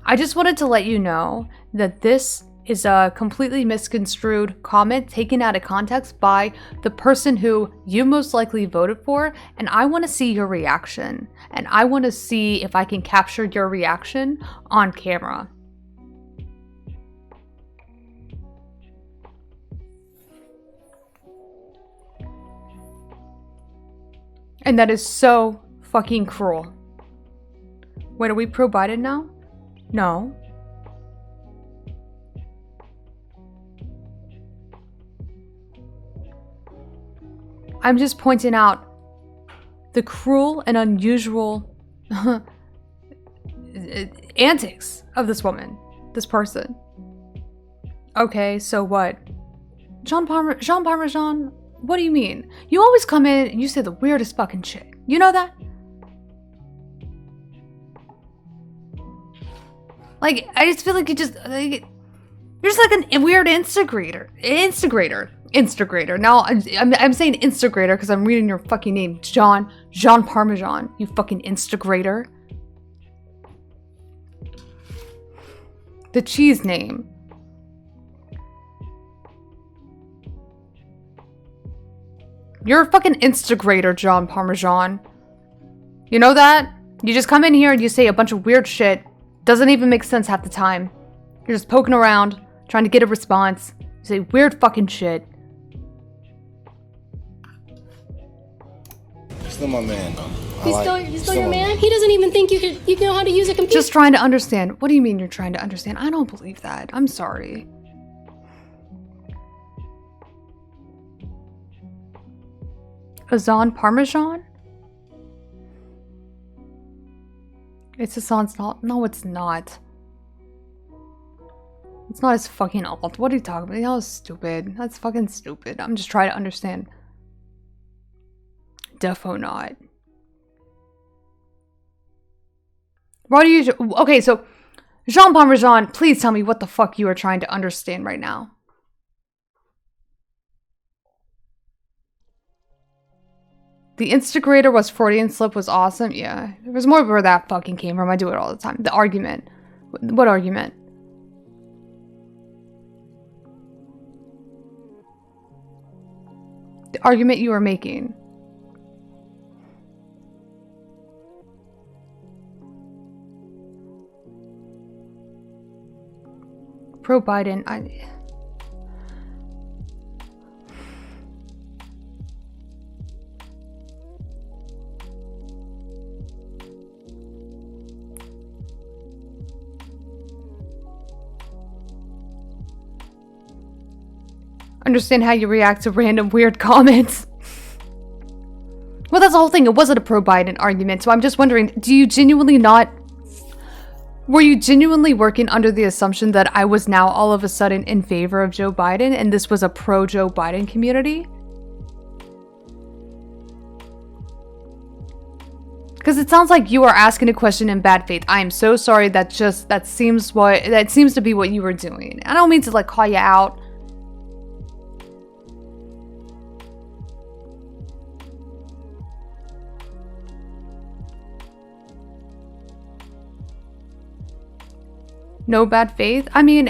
I just wanted to let you know that this is a completely misconstrued comment taken out of context by the person who you most likely voted for, and I want to see your reaction, and I want to see if I can capture your reaction on camera. And that is so fucking cruel. Wait, are we pro Biden now? No. I'm just pointing out the cruel and unusual antics of this woman, this person. Okay, so what? Jean Parmesan, what do you mean? You always come in and you say the weirdest fucking shit. You know that? Like, I just feel like you just, like, you're just like a weird Instagrator. Now, I'm saying Instagrator because I'm reading your fucking name. Jean Parmesan, you fucking Instagrator. The cheese name. You're a fucking Instagrator, Jean Parmesan. You know that? You just come in here and you say a bunch of weird shit. Doesn't even make sense half the time. You're just poking around, trying to get a response. You say weird fucking shit. Still my man, though. He's still your man? He doesn't even think you know how to use a computer? Just trying to understand. What do you mean you're trying to understand? I don't believe that. I'm sorry. Azan Parmesan? It's Azan's not. No, it's not. It's not as fucking alt. What are you talking about? That was stupid. That's fucking stupid. I'm just trying to understand. Defo not. Why do you... Okay, so... Jean Parmesan, please tell me what the fuck you are trying to understand right now. The Instagrator was Freudian slip was awesome. Yeah, there was more where that fucking came from. I do it all the time. The argument. What argument? The argument you are making. Pro Biden. Understand how you react to random weird comments. Well, that's the whole thing. It wasn't a pro-Biden argument, so I'm just wondering, do you genuinely not... Were you genuinely working under the assumption that I was now all of a sudden in favor of Joe Biden and this was a pro-Joe Biden community? Because it sounds like you are asking a question in bad faith. I am so sorry. That seems to be what you were doing. I don't mean to like call you out. No bad faith? I mean,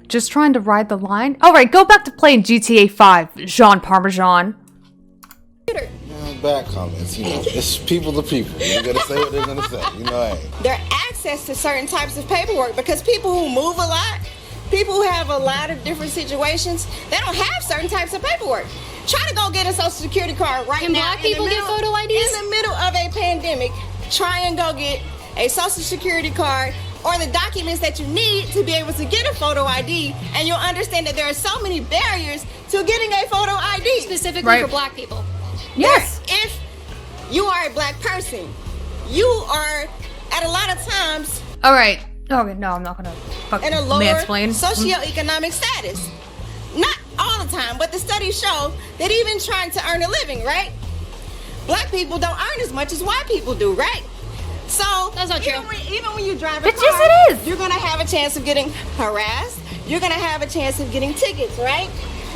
just trying to ride the line? Alright, go back to playing GTA 5, Jean Parmesan. Bad comments, you know. It's people to people. They're gonna say what they're gonna say. You know, hey. Their access to certain types of paperwork, because people who move a lot, people who have a lot of different situations, they don't have certain types of paperwork. Try to go get a social security card right Can now. black people get photo IDs? In the middle of a pandemic, try and go get a social security card or the documents that you need to be able to get a photo ID, and you'll understand that there are so many barriers to getting a photo ID. Specifically for black people. Yes. If you are a black person, you are at a lot of times. All right. Okay, no, I'm not gonna fucking in a lower mansplain. socioeconomic status. Not all the time, but the studies show that even trying to earn a living, right? Black people don't earn as much as white people do, right? So that's not true. Even when you drive a But car, yes, it is. You're gonna have a chance of getting harassed. You're gonna have a chance of getting tickets, right?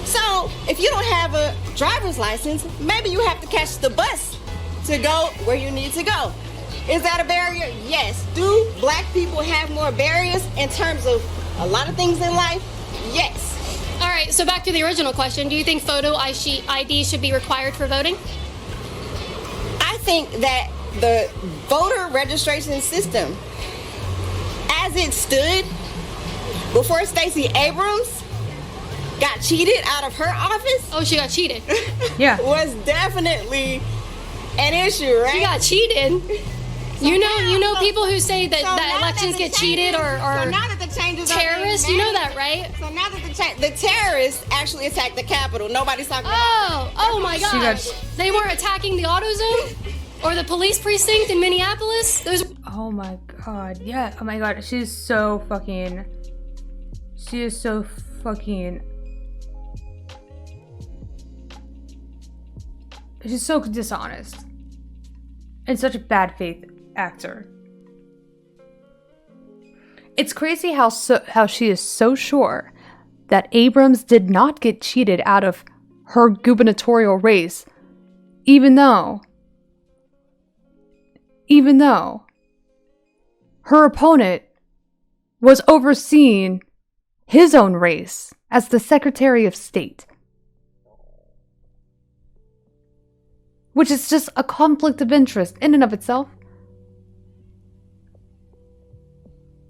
So if you don't have a driver's license, maybe you have to catch the bus to go where you need to go. Is that a barrier? Yes. Do black people have more barriers in terms of a lot of things in life? Yes. All right, so back to the original question. Do you think photo ID should be required for voting? I think that the voter registration system, as it stood before Stacey Abrams got cheated out of her office. Oh, she got cheated. Yeah. Was definitely an issue, right? She got cheated. You know people who say that elections get cheated or so now that the changes terrorists. You know that, right? So now that the terrorists actually attacked the Capitol, nobody's talking about. Oh my gosh! They weren't attacking the AutoZone or the police precinct in Minneapolis. Those. Oh my god! Yeah. Oh my god. She is so fucking. She's so dishonest and such a bad faith actor. It's crazy how she is so sure that Abrams did not get cheated out of her gubernatorial race, even though her opponent was overseeing his own race as the Secretary of State. Which is just a conflict of interest in and of itself.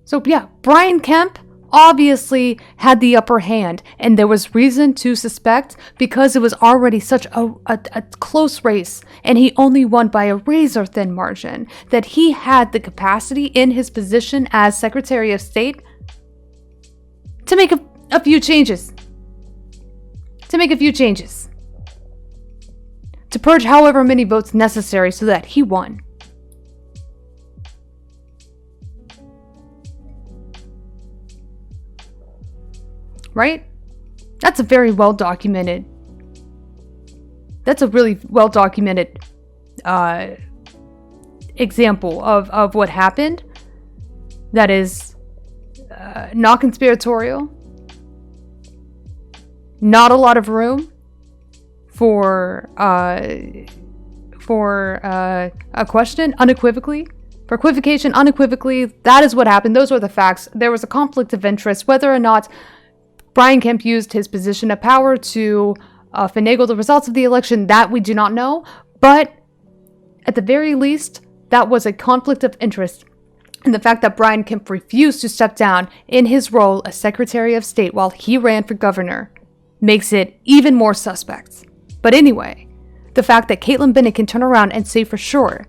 So yeah, Brian Kemp obviously had the upper hand, and there was reason to suspect because it was already such a close race, and he only won by a razor-thin margin, that he had the capacity in his position as Secretary of State to make a few changes. To purge however many votes necessary so that he won. Right? That's a very well documented. That's a really well documented example of what happened. That is not conspiratorial. Not a lot of room for a question, unequivocally. For equivocation, unequivocally, that is what happened. Those were the facts. There was a conflict of interest. Whether or not Brian Kemp used his position of power to finagle the results of the election, that we do not know. But at the very least, that was a conflict of interest. And the fact that Brian Kemp refused to step down in his role as Secretary of State while he ran for governor makes it even more suspect. But anyway, the fact that Caitlin Bennett can turn around and say for sure,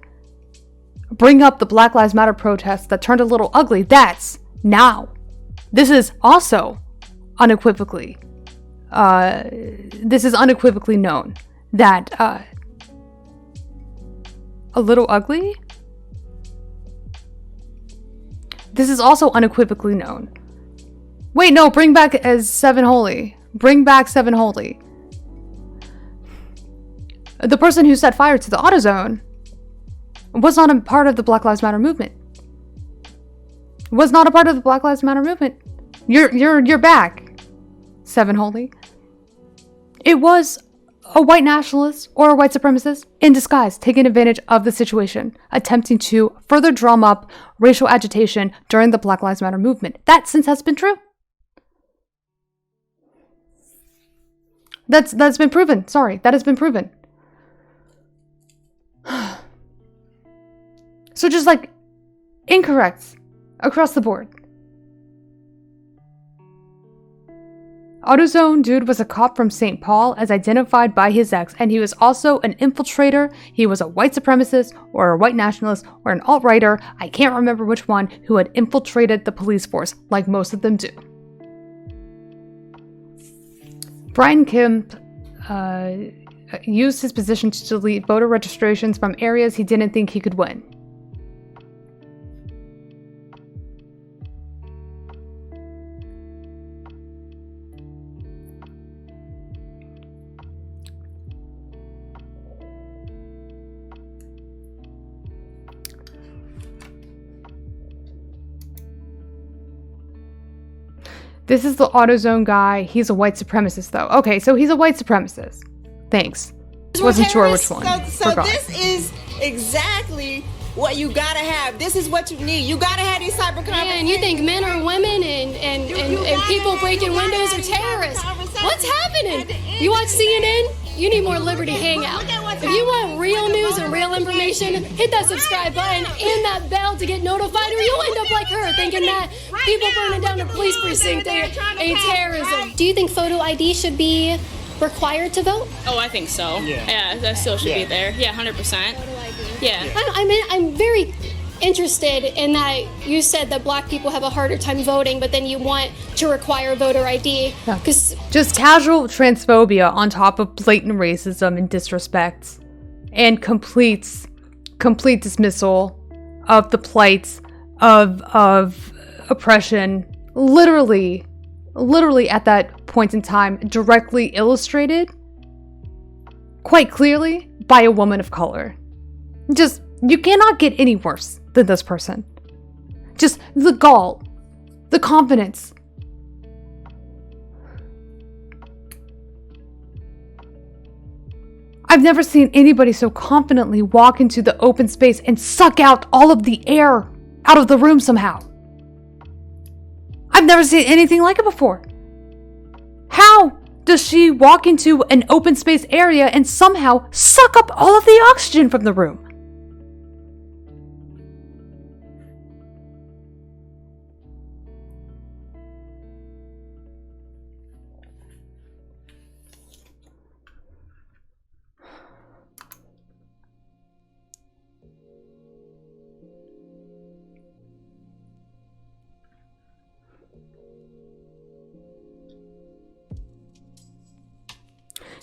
bring up the Black Lives Matter protests that turned a little ugly, that's now. This is also unequivocally known that a little ugly? This is also unequivocally known. Wait, no, bring back as Seven Holy. Bring back Seven Holy. The person who set fire to the AutoZone was not a part of the Black Lives Matter movement. Was not a part of the Black Lives Matter movement. You're back, Seven Holy. It was a white nationalist or a white supremacist in disguise, taking advantage of the situation, attempting to further drum up racial agitation during the Black Lives Matter movement. That since has been true. That's been proven. Sorry, that has been proven. So just like incorrect across the board. AutoZone dude was a cop from St. Paul as identified by his ex, and he was also an infiltrator. He was a white supremacist or a white nationalist or an alt-righter, I can't remember which one, who had infiltrated the police force like most of them do. Brian Kemp used his position to delete voter registrations from areas he didn't think he could win. This is the AutoZone guy. He's a white supremacist, though. Okay, so he's a white supremacist. Thanks. Wasn't sure which one. So this is exactly what you gotta have. This is what you need. You gotta have these cyber conversations. Yeah, and you think men are women and people breaking windows are terrorists. What's happening? You watch CNN? You need more Liberty Hangout. If you want real news and real information, hit that subscribe button and that bell to get notified, or you'll end up like her, thinking that people burning down the police precinct ain't terrorism. Do you think photo ID should be required to vote? Oh, I think so. Yeah, that still should be there. Yeah, 100%. Yeah. I'm very interested in that you said that black people have a harder time voting, but then you want to require voter ID. Because just casual transphobia on top of blatant racism and disrespect and complete dismissal of the plight of oppression, literally at that point in time, directly illustrated quite clearly by a woman of color. Just, you cannot get any worse than this person. Just the gall, the confidence. I've never seen anybody so confidently walk into the open space and suck out all of the air out of the room somehow. I've never seen anything like it before. How does she walk into an open space area and somehow suck up all of the oxygen from the room?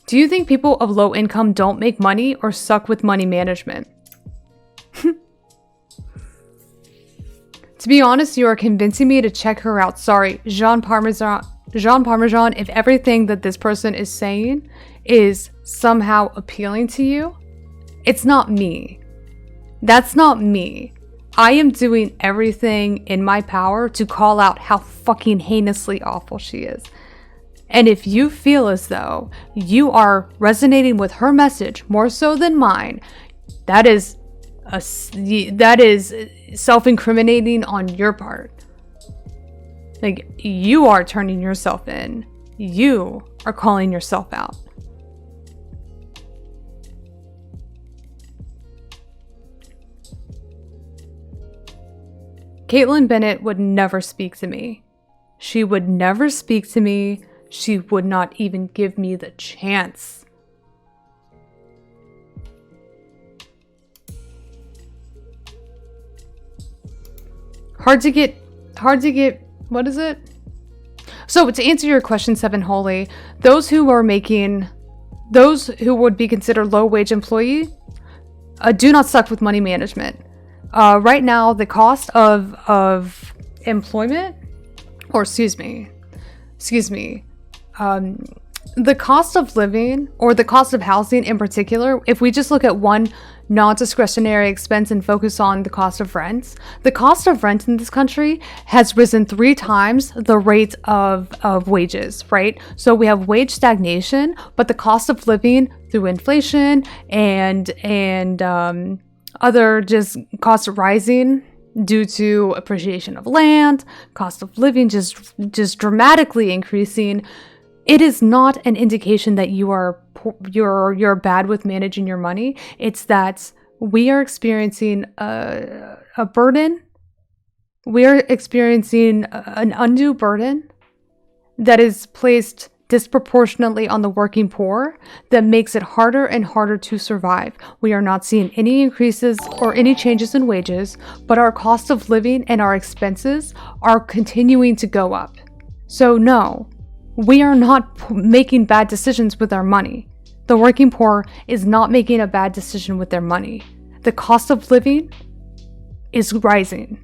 Do you think people of low income don't make money or suck with money management? To be honest, you are convincing me to check her out. Sorry, Jean Parmesan, if everything that this person is saying is somehow appealing to you, it's not me. That's not me. I am doing everything in my power to call out how fucking heinously awful she is. And if you feel as though you are resonating with her message more so than mine, that is self-incriminating on your part. Like, you are turning yourself in. You are calling yourself out. Caitlin Bennett would never speak to me. She would never speak to me. She would not even give me the chance. Hard to get, what is it? So to answer your question, Seven Holy, those who would be considered low wage employee do not suck with money management. Right now, the cost of employment, or excuse me, the cost of living, or the cost of housing in particular, if we just look at one non-discretionary expense and focus on the cost of rent, the cost of rent in this country has risen 3 times the rate of wages, right? So we have wage stagnation, but the cost of living through inflation and other just costs rising due to appreciation of land, cost of living just dramatically increasing. It is not an indication that you're bad with managing your money. It's that we are experiencing a burden. We are experiencing an undue burden that is placed disproportionately on the working poor that makes it harder and harder to survive. We are not seeing any increases or any changes in wages, but our cost of living and our expenses are continuing to go up. So no, we are not making bad decisions with our money. The working poor is not making a bad decision with their money. The cost of living is rising,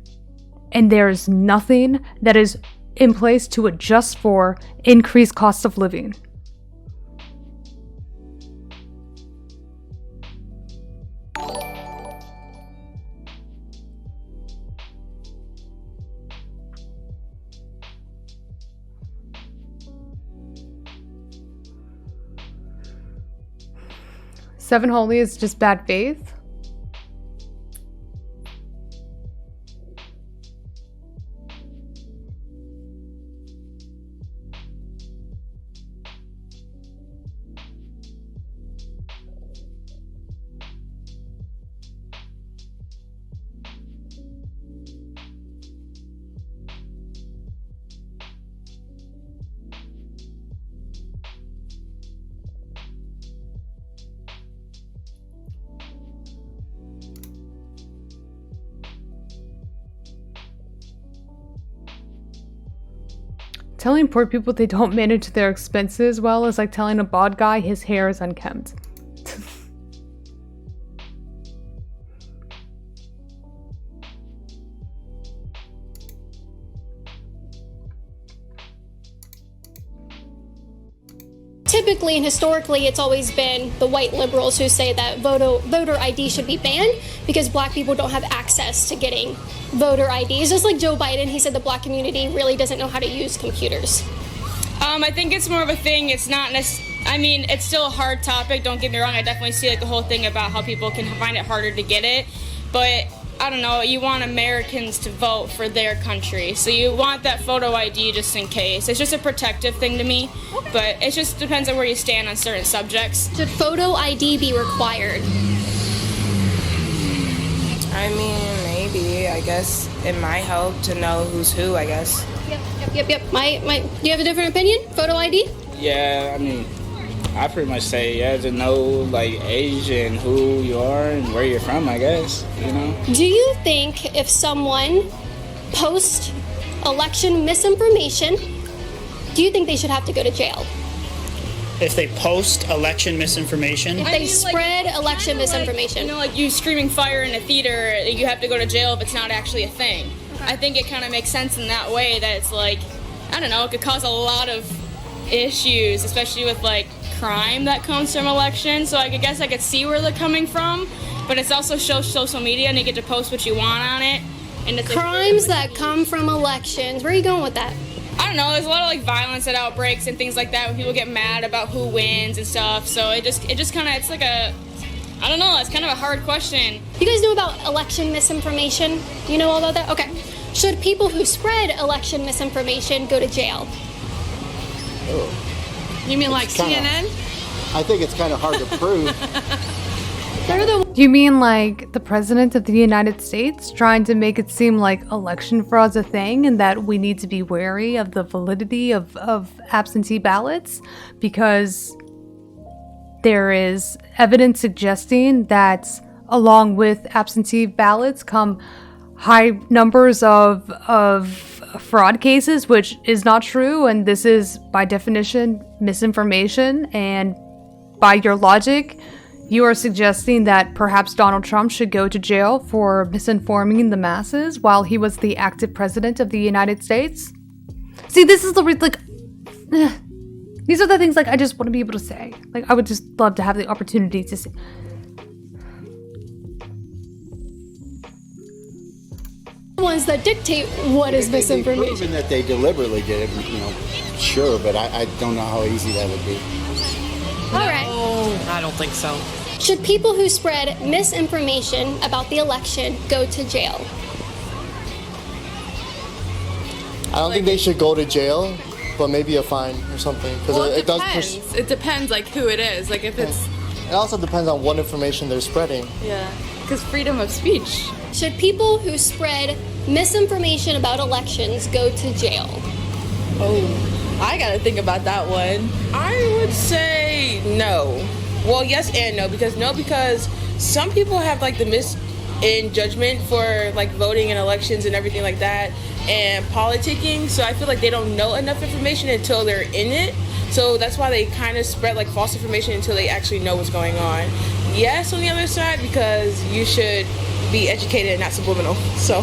and there is nothing that is in place to adjust for increased cost of living. Seven Holy is just bad faith. Telling poor people they don't manage their expenses well is like telling a bald guy his hair is unkempt. Typically and historically, it's always been the white liberals who say that voter ID should be banned because black people don't have access to getting voter IDs. Just like Joe Biden, he said the black community really doesn't know how to use computers. I think it's more of a thing. It's not it's still a hard topic. Don't get me wrong. I definitely see like the whole thing about how people can find it harder to get it. But I don't know. You want Americans to vote for their country, so you want that photo ID just in case. It's just a protective thing to me. Okay. But it just depends on where you stand on certain subjects. Should photo ID be required? I mean, maybe. I guess it might help to know who's who, I guess. Yep. Do you have a different opinion? Photo ID? Yeah, I mean, I pretty much say to know like age and who you are and where you're from, I guess, you know. Do you think if someone posts election misinformation, do you think they should have to go to jail? If they post election misinformation? If they spread election misinformation. Like you screaming fire in a theater, you have to go to jail if it's not actually a thing. I think it kind of makes sense in that way that it's like, I don't know, it could cause a lot of issues, especially with like crime that comes from elections. So I guess I could see where they're coming from, but it's also social media and you get to post what you want on it. And it's crimes that come from elections. Where are you going with that? I don't know. There's a lot of like violence that outbreaks and things like that when people get mad about who wins and stuff. So it just kind of, it's like a, I don't know. It's kind of a hard question. You guys know about election misinformation? Do you know all about that? Okay. Should people who spread election misinformation go to jail? Oh. You mean like kinda, CNN? I think it's kind of hard to prove. You mean like the president of the United States trying to make it seem like election fraud's a thing and that we need to be wary of the validity of absentee ballots because there is evidence suggesting that along with absentee ballots come high numbers of fraud cases, which is not true, and this is by definition misinformation, and by your logic you are suggesting that perhaps Donald Trump should go to jail for misinforming the masses while he was the active president of the United States? See, this is the these are the things like I just want to be able to say. Like I would just love to have the opportunity to say. Ones that dictate what is misinformation. Proven that they deliberately did it, sure, but I don't know how easy that would be. All right. Oh, I don't think so. Should people who spread misinformation about the election go to jail? I don't think they should go to jail, but maybe a fine or something. Well, it depends. It depends, like, who it is. Like, if it's... It also depends on what information they're spreading. Yeah, because freedom of speech. Should people who spread misinformation about elections go to jail? Oh, I gotta think about that one. I would say no. Well, yes and no, because some people have like the in judgment for like voting in elections and everything like that and politicking, so I feel like they don't know enough information until they're in it. So that's why they kind of spread like false information until they actually know what's going on. Yes, on the other side, because you should be educated and not subliminal. So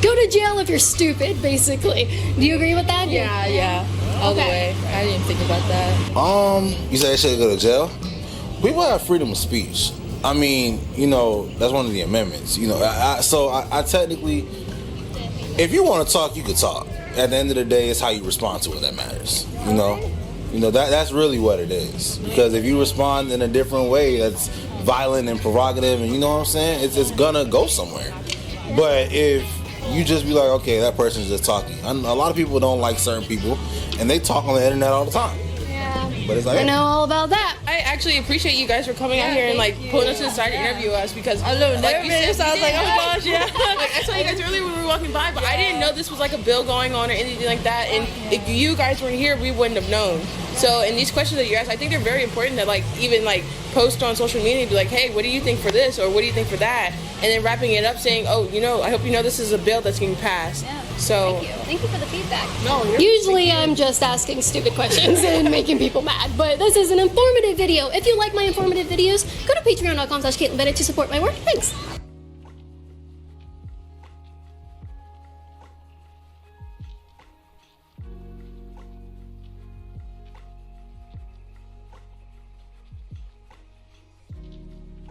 go to jail if you're stupid, basically. Do you agree with that? Yeah. All the way. I didn't think about that. You say they should go to jail? People have freedom of speech. I mean, that's one of the amendments. I technically, if you want to talk, you can talk. At the end of the day, it's how you respond to it that matters. That's really what it is. Because if you respond in a different way that's violent and provocative, and you know what I'm saying, it's gonna go somewhere. But if you just be like, okay, that person's just talking. A lot of people don't like certain people, and they talk on the internet all the time. But it's like, I know all about that. I actually appreciate you guys for coming out here and like pulling us to the side to interview us because I'm a little like nervous. I was like, oh my gosh, yeah. Like, I saw you guys earlier when we were walking by, but I didn't know this was like a bill going on or anything like that. And if you guys weren't here, we wouldn't have known. So, in these questions that you ask, I think they're very important to like even like post on social media and be like, hey, what do you think for this or what do you think for that? And then wrapping it up saying, oh, you know, I hope you know this is a bill that's getting passed. Yeah. So Thank you for the feedback. No, Usually I'm just asking stupid questions and making people mad, but this is an informative video. If you like my informative videos, go to patreon.com/CaitlinBennett to support my work. Thanks.